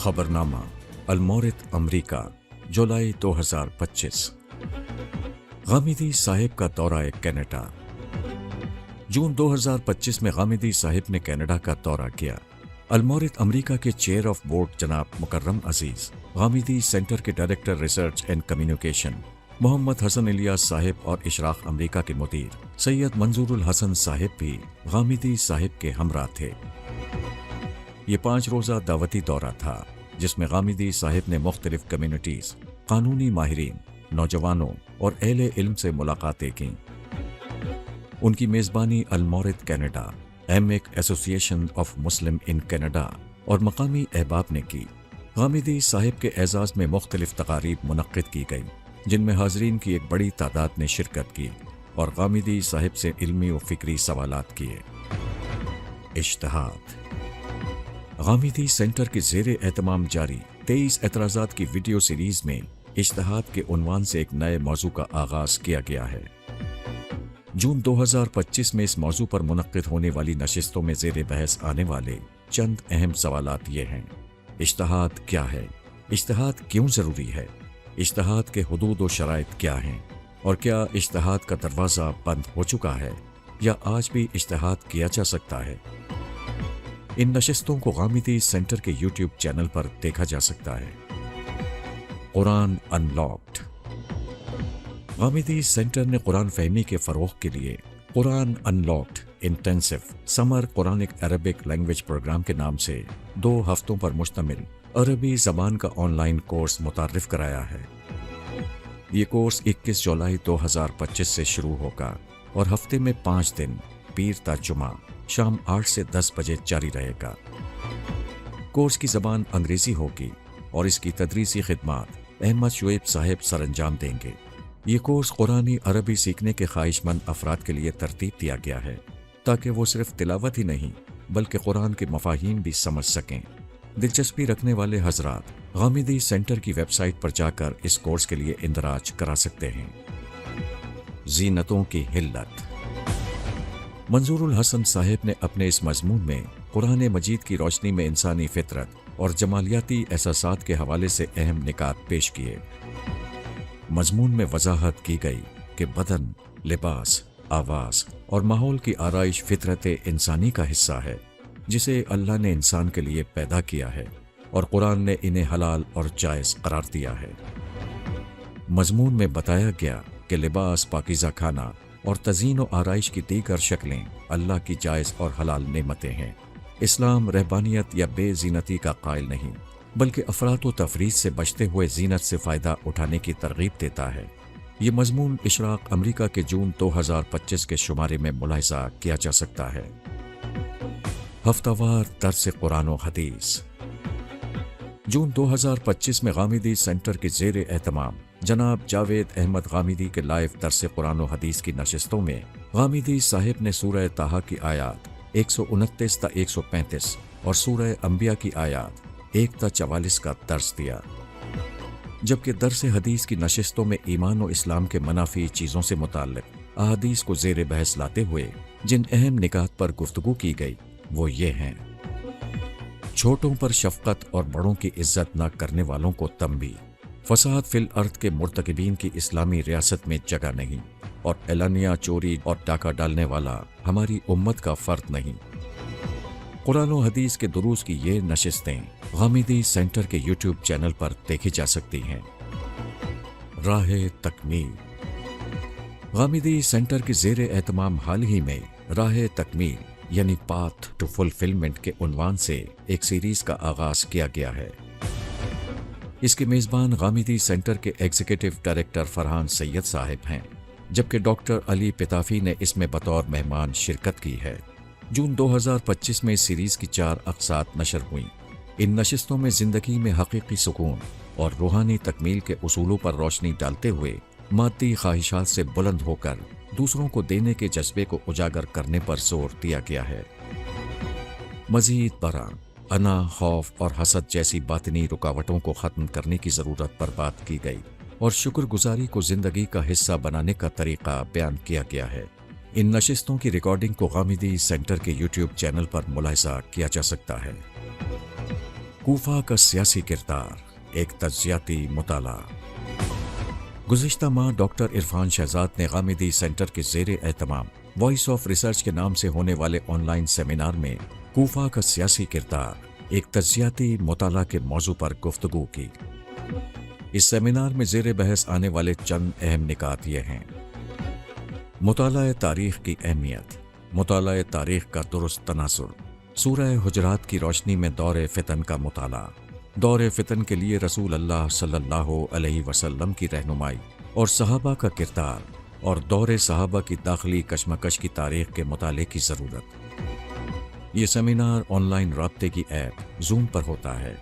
खबरनामा अलमौरिद अमरीका जुलाई 2025। गामिदी साहिब का दौरा कनाडा। जून 2025 में गामिदी साहिब ने कनाडा का दौरा किया। अलमौरिद अमरीका के चेयर ऑफ बोर्ड जनाब मुकर्रम अजीज, गामिदी सेंटर के director research and communication Mohammad Hassan Ilyas sahib और इशराक अमरीका के मुदीर सैयद मंजूरुल हसन साहिब भी गामिदी साहिब के हमरा थे। ये 5 रोज़ा दावती दौरा था जिसमें गामिदी साहिब ने मुख्तलिफ कम्युनिटीज़, कानूनी माहिरीन, नौजवानों और अहले इल्म से मुलाकातें की। उनकी मेज़बानी अलमौरिद कनाडा, एमिक association of Muslim in Canada और मकामी अहबाब ने की। गामिदी साहिब के एजाज़ में मुख्तलिफ तकारीब मुनक्किद की गई जिनमें हाज़रीन की एक बड़ी तादाद ने शिरकत की और गामिदी साहिब से इल्मी व फ़िक्री सवालात किए। इज्तिहाद। गामिदी सेंटर के ज़ेरे एहतमाम जारी 23 एतराज़ात की वीडियो सीरीज़ में इज्तिहाद के उन्वान से एक नए मौजू का आगाज़ किया गया है। जून 2025 में इस मौजू पर मुनक्किद होने वाली नशिस्तों में ज़ेरे बहस आने वाले चंद अहम सवालात ये हैं। इज्तिहाद क्या है? इज्तिहाद क्यों ज़रूरी है? इज्तिहाद के हुदूद व शराइत क्या हैं? और क्या इज्तिहाद का दरवाज़ा बंद हो चुका है या आज भी इज्तिहाद किया जा सकता है? इन नशिस्तों को गामिदी सेंटर के यूट्यूब चैनल पर देखा जा सकता है। कुरान अनलॉक्ड। गामिदी सेंटर ने कुरान फहमी के फ़रोग़ के लिए Quran unlocked intensive summer Quranic Arabic language program के नाम से 2 हफ्तों पर मुश्तमिल अरबी ज़बान का ऑनलाइन कोर्स मुतारिफ़ कराया है। ये कोर्स 21 जुलाई 2025 से शुरू होगा और हफ्ते में 5 दिन पीर ता जुमा शाम 8 से 10 बजे जारी रहेगा। कोर्स की ज़बान अंग्रेज़ी होगी और इसकी तदरीसी खिदमात अहमद शुएब साहिब सरअंजाम देंगे। ये कोर्स कुरानी अरबी सीखने के ख्वाहिशमंद अफराद के लिए तरतीब दिया गया है ताकि वो सिर्फ तिलावत ही नहीं बल्कि कुरान के मफाहीम भी समझ सकें। दिलचस्पी रखने वाले हजरात गामिदी सेंटर की वेबसाइट पर जाकर इस कोर्स के लिए इंदराज करा सकते हैं। ज़ीनतों की हिल्लत। मंजूरुल हसन साहिब ने अपने इस मजमून में कुरान मजीद की रोशनी में इंसानी फितरत और जमालियाती एहसासात के हवाले से अहम निकात पेश किए। मजमून में वजाहत की गई कि बदन, लिबास, आवाज़ और माहौल की आराइश फितरत इंसानी का हिस्सा है जिसे अल्लाह ने इंसान के लिए पैदा किया है और कुरान ने इन्हें हलाल और जायज़ करार दिया है। मजमून में बताया गया कि लिबास, पाकीज़ा खाना और तज़ीन व आराइश की दीगर शक्लें अल्लाह की जायज़ और हलाल नेमतें हैं। इस्लाम रहबानियत या बेज़ीनती का कायल नहीं बल्कि अफरात व तफरीद से बचते हुए ज़ीनत से फ़ायदा उठाने की तरगीब देता है। ये मजमून इशराक अमरीका के जून 2025 के शुमारे में मुलाहिज़ा किया जा सकता है। हफ्तावार दर्स कुरान व हदीस। जून 2025 में गामिदी सेंटर के ज़ेरे एहतमाम जनाब जावेद अहमद गामिदी के लाइव दर्स कुरान व हदीस की नशिस्तों में गामिदी साहिब ने सूरह ताहा की आयात 129 ता 135 और सूरह अंबिया की आयात 1 ता 44 का दर्स दिया, जबकि दर्स हदीस की नशिस्तों में ईमान व इस्लाम के मनाफी चीज़ों से मुताल्लिक़ अहादीस को ज़ेरे बहस लाते हुए जिन अहम निकात पर गुफ्तगू की गई वो ये हैं। छोटों पर शफ़क़त और बड़ों की इज्जत न करने वालों को तंबी, फसाद फिल अर्थ के मुर्तकिबीन की इस्लामी रियासत में जगह नहीं और एलानिया चोरी और डाका डालने वाला हमारी उम्मत का फ़र्द नहीं। कुरान व हदीस के दुरूस की ये नशिस्तें गामिदी सेंटर के यूट्यूब चैनल पर देखी जा सकती हैं। राह तकमील। गामिदी सेंटर के ज़ेरे एहतमाम हाल ही में राह तकमील यानी पाथ टू फुलफिलमेंट के उन्वान से एक सीरीज़ का आगाज़ किया गया है। इसके मेज़बान गामिदी सेंटर के एग्जीक्यूटिव डायरेक्टर फरहान सैयद साहिब हैं, जबकि डॉक्टर अली पिताफी ने इसमें बतौर मेहमान शिरकत की है। जून 2025 में इस सीरीज़ की 4 अक़सात नशर हुई। इन नशिस्तों में ज़िंदगी में हकीकी सुकून और रूहानी तकमील के उसूलों पर रोशनी डालते हुए मादी ख्वाहिशात से बुलंद होकर दूसरों को देने के जज्बे को उजागर करने पर जोर दिया गया है। मज़ीद बरा अना, खौफ और हसद जैसी बातिनी रुकावटों को ख़त्म करने की ज़रूरत पर बात की गई और शुक्रगुजारी को ज़िंदगी का हिस्सा बनाने का तरीक़ा बयान किया गया है। इन नशिस्तों की रिकॉर्डिंग को गामिदी सेंटर के यूट्यूब चैनल पर मुलाहिज़ा किया जा सकता है। کوفہ کا سیاسی کردار، ایک تجزیاتی مطالعہ۔ گزشتہ ماہ ڈاکٹر عرفان شہزاد نے غامدی سینٹر کے زیر اہتمام وائس آف ریسرچ کے نام سے ہونے والے آن لائن سیمینار میں کوفہ کا سیاسی کردار، ایک تجزیاتی مطالعہ کے موضوع پر گفتگو کی۔ اس سیمینار میں زیر بحث آنے والے چند اہم نکات یہ ہیں: مطالعہ تاریخ کی اہمیت، مطالعہ تاریخ کا درست تناظر، سورہ حجرات کی روشنی میں دور فتن کا مطالعہ، دور فتن کے لیے رسول اللہ صلی اللہ علیہ وسلم کی رہنمائی اور صحابہ کا کردار، اور دور صحابہ کی داخلی کشمکش کی تاریخ کے مطالعے کی ضرورت۔ یہ سیمینار آن لائن رابطے کی ایپ زوم پر ہوتا ہے۔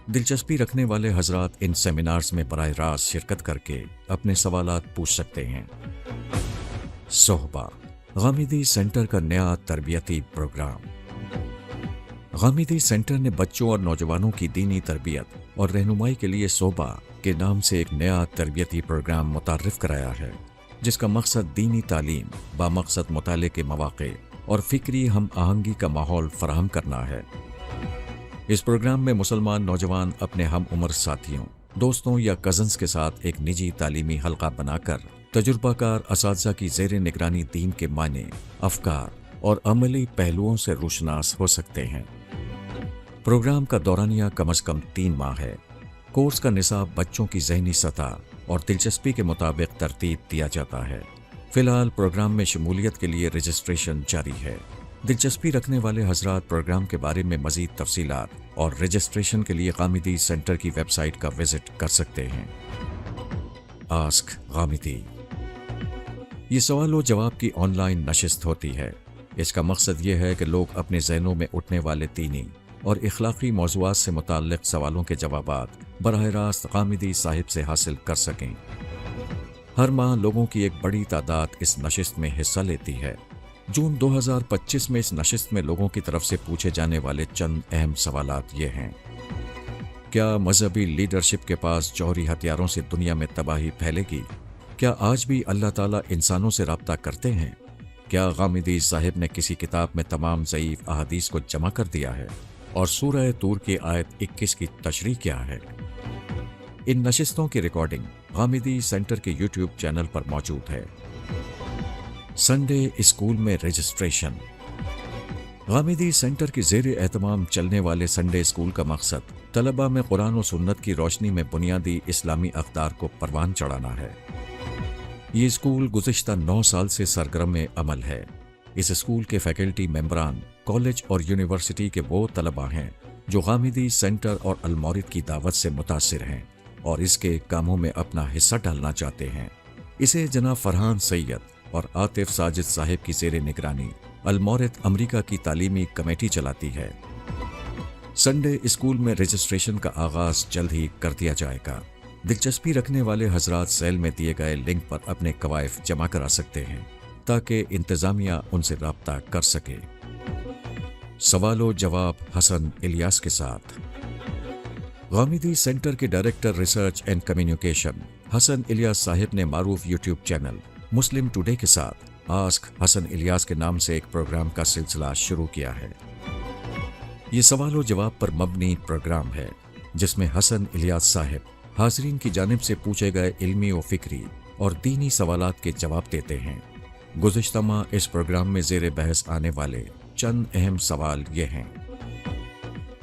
دلچسپی رکھنے والے حضرات ان سیمینارز میں براہ راست شرکت کر کے اپنے سوالات پوچھ سکتے ہیں۔ صحبہ، غامدی سینٹر کا نیا تربیتی پروگرام۔ غامدی سینٹر نے بچوں اور نوجوانوں کی دینی تربیت اور رہنمائی کے لیے صحبہ کے نام سے ایک نیا تربیتی پروگرام متعارف کرایا ہے، جس کا مقصد دینی تعلیم، بامقصد مطالعے کے مواقع اور فکری ہم آہنگی کا ماحول فراہم کرنا ہے۔ اس پروگرام میں مسلمان نوجوان اپنے ہم عمر ساتھیوں، دوستوں یا کزنز کے ساتھ ایک نجی تعلیمی حلقہ بنا کر تجربہ کار اساتذہ کی زیر نگرانی دین کے معنی، افکار اور عملی پہلوؤں سے روشناس ہو سکتے ہیں۔ پروگرام کا دورانیہ کم از کم 3 ماہ ہے۔ کورس کا نصاب بچوں کی ذہنی سطح اور دلچسپی کے مطابق ترتیب دیا جاتا ہے۔ فی الحال پروگرام میں شمولیت کے لیے رجسٹریشن جاری ہے۔ دلچسپی رکھنے والے حضرات پروگرام کے بارے میں مزید تفصیلات اور رجسٹریشن کے لیے غامدی سینٹر کی ویب سائٹ کا وزٹ کر سکتے ہیں۔ آسک غامدی، یہ سوال و جواب کی آن لائن نشست ہوتی ہے۔ اس کا مقصد یہ ہے کہ لوگ اپنے ذہنوں میں اٹھنے والے دینی اور اخلاقی موضوعات سے متعلق سوالوں کے جوابات براہ راست غامدی صاحب سے حاصل کر سکیں۔ ہر ماہ لوگوں کی ایک بڑی تعداد اس نشست میں حصہ لیتی ہے۔ جون 2025 میں اس نشست میں لوگوں کی طرف سے پوچھے جانے والے چند اہم سوالات یہ ہیں: کیا مذہبی لیڈرشپ کے پاس جوہری ہتھیاروں سے دنیا میں تباہی پھیلے گی؟ کیا آج بھی اللہ تعالیٰ انسانوں سے رابطہ کرتے ہیں؟ کیا غامدی صاحب نے کسی کتاب میں تمام ضعیف احادیث کو جمع کر دیا ہے؟ اور سورہ طور کی آیت 21 کی تشریح کیا ہے؟ ان نشستوں کی ریکارڈنگ غامدی سینٹر کے یوٹیوب چینل پر موجود ہے۔ سنڈے اسکول میں رجسٹریشن۔ غامدی سینٹر کے زیر اہتمام چلنے والے سنڈے اسکول کا مقصد طلباء میں قرآن و سنت کی روشنی میں بنیادی اسلامی اقدار کو پروان چڑھانا ہے۔ یہ اسکول گزشتہ 9 سال سے سرگرم عمل ہے۔ اس اسکول کے فیکلٹی ممبران کالج اور یونیورسٹی کے وہ طلباء ہیں جو غامدی سینٹر اور المورد کی دعوت سے متاثر ہیں اور اس کے کاموں میں اپنا حصہ ڈالنا چاہتے ہیں۔ اسے جناب فرحان سید اور عاطف ساجد صاحب کی زیر نگرانی المورد امریکہ کی تعلیمی کمیٹی چلاتی ہے۔ سنڈے اسکول میں رجسٹریشن کا آغاز جلد ہی کر دیا جائے گا۔ دلچسپی رکھنے والے حضرات سیل میں دیے گئے لنک پر اپنے قوائف جمع کرا سکتے ہیں تاکہ انتظامیہ ان سے رابطہ کر سکے۔ سوال و جواب حسن الیاس کے ساتھ۔ غامدی سینٹر کے ڈائریکٹر ریسرچ اینڈ کمیونیکیشن حسن الیاس صاحب نے معروف یوٹیوب چینل مسلم ٹوڈے کے ساتھ آسک حسن الیاس کے نام سے ایک پروگرام کا سلسلہ شروع کیا ہے۔ یہ سوال و جواب پر مبنی پروگرام ہے جس میں حسن الیاس صاحب حاضرین کی جانب سے پوچھے گئے علمی و فکری اور دینی سوالات کے جواب دیتے ہیں۔ گزشتہ ماہ اس پروگرام میں زیر بحث آنے والے چند اہم سوال یہ ہیں: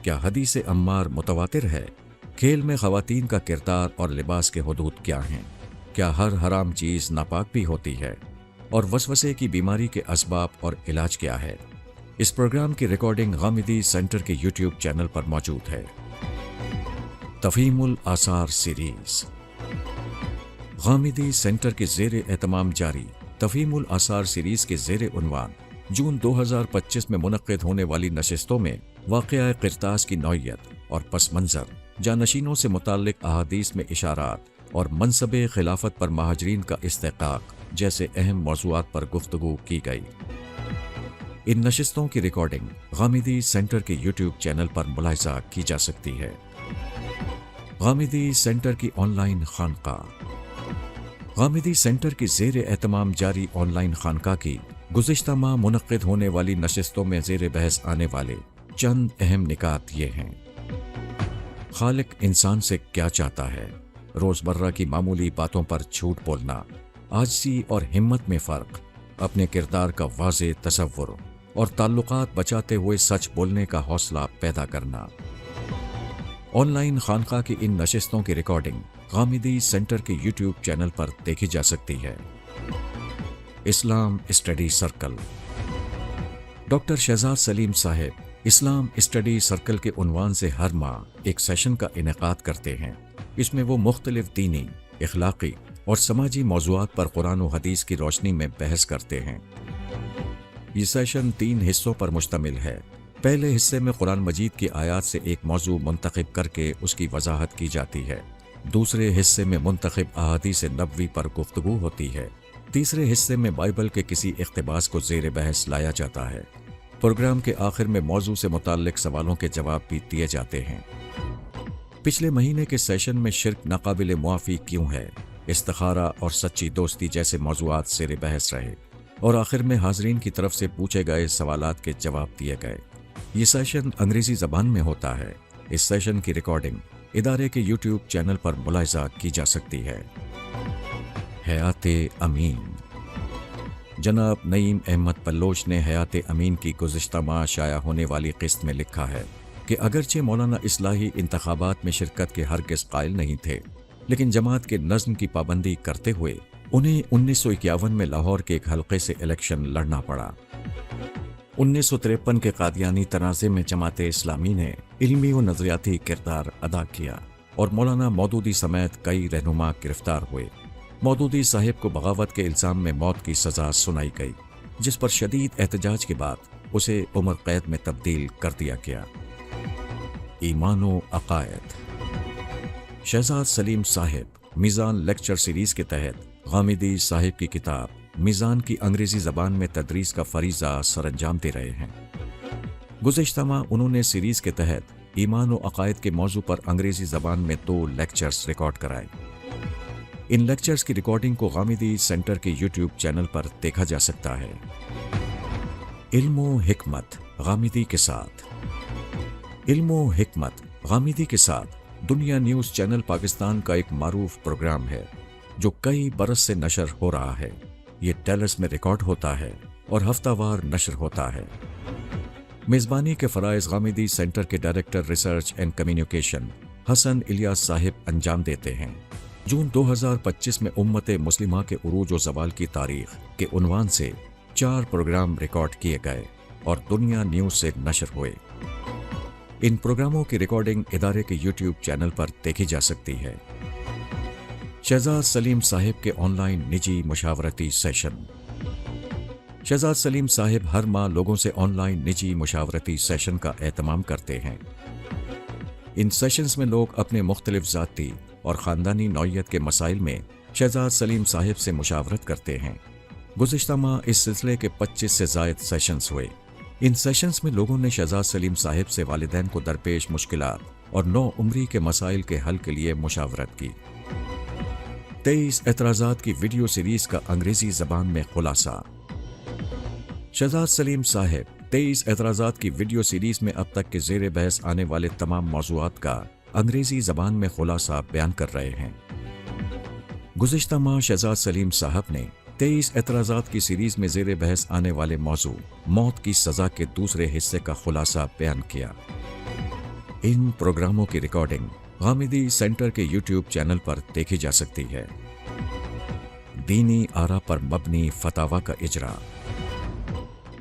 کیا حدیث عمار متواتر ہے؟ کھیل میں خواتین کا کردار اور لباس کے حدود کیا ہیں؟ کیا ہر حرام چیز ناپاک بھی ہوتی ہے؟ اور وسوسے کی بیماری کے اسباب اور علاج کیا ہے؟ اس پروگرام کی ریکارڈنگ غامدی سینٹر کے یوٹیوب چینل پر موجود ہے۔ تفہیم الآثار سیریز۔ غامدی سینٹر کے زیر اہتمام جاری تفہیم الآثار سیریز کے زیر عنوان جون 2025 میں منعقد ہونے والی نشستوں میں واقعہ قرطاس کی نوعیت اور پس منظر، جانشینوں سے متعلق احادیث میں اشارات اور منصب خلافت پر مہاجرین کا استحقاق جیسے اہم موضوعات پر گفتگو کی گئی۔ ان نشستوں کی ریکارڈنگ غامدی سینٹر کے یوٹیوب چینل پر ملاحظہ کی جا سکتی ہے۔ غامدی سینٹر کی آن لائن خانقاہ۔ غامدی سینٹر کی زیر اہتمام جاری آن لائن خانقاہ کی گزشتہ ماہ منعقد ہونے والی نشستوں میں زیر بحث آنے والے چند اہم نکات یہ ہیں: खालिक इंसान से क्या चाहता है, रोजमर्रा की मामूली बातों पर झूठ बोलना, आजिज़ी और हिम्मत में फ़र्क, अपने किरदार का वाज़ेह तसव्वुर और ताल्लुकात बचाते हुए सच बोलने का हौसला पैदा करना। ऑनलाइन खानका की इन नशिस्तों की रिकॉर्डिंग गामिदी सेंटर के यूट्यूब चैनल पर देखी जा सकती है। Islam study circle. Doctor Shahzad Saleem sahib Islam study circle के उन्वान से हर माह एक सेशन का इनेकाद करते हैं। इसमें वो मुख्तलिफ दीनी, इखलाकी और समाजी मौज़ूआत पर कुरान और हदीस की रोशनी में बहस करते हैं। ये सेशन 3 हिस्सों पर मुश्तमिल है। पहले हिस्से में कुरान मजीद की आयात से एक मौजू मुंतखब करके उसकी वजाहत की जाती है। दूसरे हिस्से में मुंतखब अहादीस नबवी पर गुफ्तगू होती है। तीसरे हिस्से में बाइबल के किसी इक़्तिबास को ज़ेर बहस लाया जाता है। प्रोग्राम के आखिर में मौजू से मुताल्लिक सवालों के जवाब भी दिए जाते हैं। पिछले महीने के सेशन में शिर्क नाकाबिल मुआफ़ी क्यों है, इस्तिखारा और सच्ची दोस्ती जैसे मौज़ूआत ज़ेर बहस रहे और आखिर में हाज़रीन की तरफ से पूछे गए सवालात के जवाब दिए गए। ये सेशन अंग्रेज़ी ज़बान में होता है। इस सेशन की रिकॉर्डिंग इदारे के यूट्यूब चैनल पर मुलाहिज़ा की जा सकती है। हयाते अमीन। जनाब नईम अहमद पल्लोच ने हयाते अमीन की गुज़िश्ता माह शाया होने वाली किस्त में लिखा है कि अगरचे मौलाना इस्लाही इंतखाबात में शिरकत के हरगिज़ कायल नहीं थे, लेकिन जमात के नज़्म की पाबंदी करते हुए उन्हें 1951 में लाहौर के एक हलके से इलेक्शन लड़ना पड़ा। 1953 के कादियानी तनाज़े में जमाते इस्लामी ने इल्मी व नज़रियाती किरदार अदा किया और मौलाना मौदूदी समेत कई रहनुमा गिरफ्तार हुए। मौदूदी साहिब को बगावत के इल्ज़ाम में मौत की सज़ा सुनाई गई, जिस पर शदीद एहतजाज के बाद उसे उम्र कैद में तब्दील कर दिया गया। ईमान व अक़ायद। शहजाद सलीम साहिब मीज़ान लेक्चर सीरीज़ के तहत गामिदी साहिब की किताब मीज़ान की अंग्रेज़ी ज़बान में तदरीस का फ़रीज़ा सरअंजाम दे रहे हैं। गुज़िश्ता माह उन्होंने सीरीज़ के तहत ईमान व अक़ायद के मौजू पर अंग्रेज़ी ज़बान में 2 लेक्चर्स रिकॉर्ड कराए। इन लेक्चर्स की रिकॉर्डिंग को गामिदी सेंटर के यूट्यूब चैनल पर देखा जा सकता है। इल्मो हिकमत गामिदी के साथ। इल्मो हिकमत गामिदी के साथ दुनिया न्यूज़ चैनल पाकिस्तान का एक मारूफ प्रोग्राम है जो कई बरस से नशर हो रहा है। ये टेलर्स में रिकॉर्ड होता है और हफ्तावार नशर होता है। मेज़बानी के फ़राइज़ गामिदी सेंटर के director research and communication Hassan Ilyas sahib अंजाम देते हैं। जून 2025 में उम्मत मुस्लिमा के उरूज व ज़वाल की तारीख़ के उन्वान से 4 प्रोग्राम रिकॉर्ड किए गए और दुनिया न्यूज़ से नशर हुए। इन प्रोग्रामों की रिकॉर्डिंग इदारे के यूट्यूब चैनल पर देखी जा सकती है। शहजाद सलीम साहिब के ऑनलाइन निजी मुशावरती सेशन। शहजाद सलीम साहिब हर माह लोगों से ऑनलाइन निजी मुशावरती सेशन का एहतमाम करते हैं। इन सेशंस में लोग अपने मुख्तलिफ ज़ाती और ख़ानदानी नौइयत के मसाइल में शहजाद सलीम साहिब से मुशावरत करते हैं। गुज़िश्ता माह इस सिलसिले के 25 से ज़ायद सेशंस हुए। इन सेशंस में लोगों ने शहजाद सलीम साहिब से वालिदैन को दरपेश मुश्किलात और नौ उम्री के मसाइल के हल के लिए मुशावरत की। 23 एतराज़ात की वीडियो सीरीज़ का अंग्रेज़ी ज़बान में खुलासा। शहजाद सलीम साहिब 23 एतराज़ात की वीडियो सीरीज़ में अब तक के ज़ेर बहस आने वाले तमाम मौज़ूआत का अंग्रेज़ी ज़बान में खुलासा बयान कर रहे हैं। गुज़िश्ता माह शहजाद सलीम साहब ने 23 एतराज़ात की सीरीज़ में ज़ेर बहस आने वाले मौजू मौत की सज़ा के दूसरे हिस्से का खुलासा बयान किया। इन प्रोग्रामों की रिकॉर्डिंग गामिदी सेंटर के यूट्यूब चैनल पर देखी जा सकती है। दीनी आरा पर मबनी फतावा का इजरा।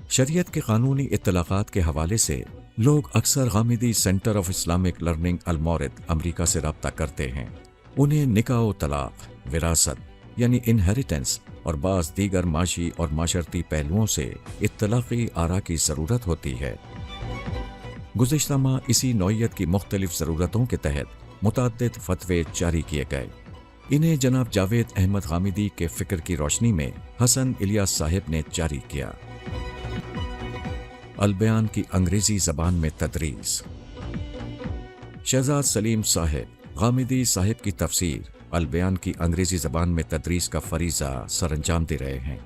शरीयत के कानूनी इत्तलाक़ात के हवाले से लोग अक्सर गामिदी सेंटर ऑफ इस्लामिक लर्निंग अल-मौरिद अमरीका से रब्ता करते हैं। उन्हें निकाह व तलाक़, विरासत यानी इनहेरिटेंस और बाज़ दीगर माशी और माशरती पहलुओं से इत्तलाक़ी आरा की ज़रूरत होती है। गुज़िश्ता माह इसी नौइयत की मुख्तलिफ ज़रूरतों के तहत मुतअद्दिद फ़तवे जारी किए गए। इन्हें जनाब जावेद अहमद गामिदी के फ़िक्र की रोशनी में हसन इलियास साहिब ने जारी किया। अल-बयान की अंग्रेज़ी ज़बान में तदरीस। शहजाद सलीम साहिब गामिदी साहिब की तफसीर अल-बयान की अंग्रेज़ी ज़बान में तदरीस का फ़रीज़ा सरअंजाम दे रहे हैं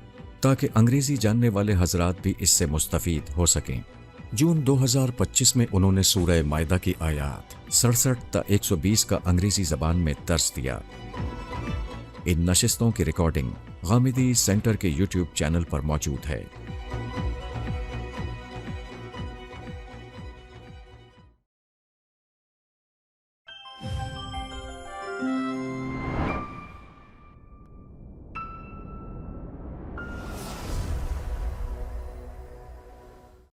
ताकि अंग्रेज़ी जानने वाले हज़रात भी इससे मुस्तफ़ीद हो सकें। जून 2025 में उन्होंने सूरह मायदा की आयात 67 تا 120 का अंग्रेजी जबान में दर्ज दिया। इन नशिस्तों की रिकॉर्डिंग गामिदी सेंटर के यूट्यूब चैनल पर मौजूद है।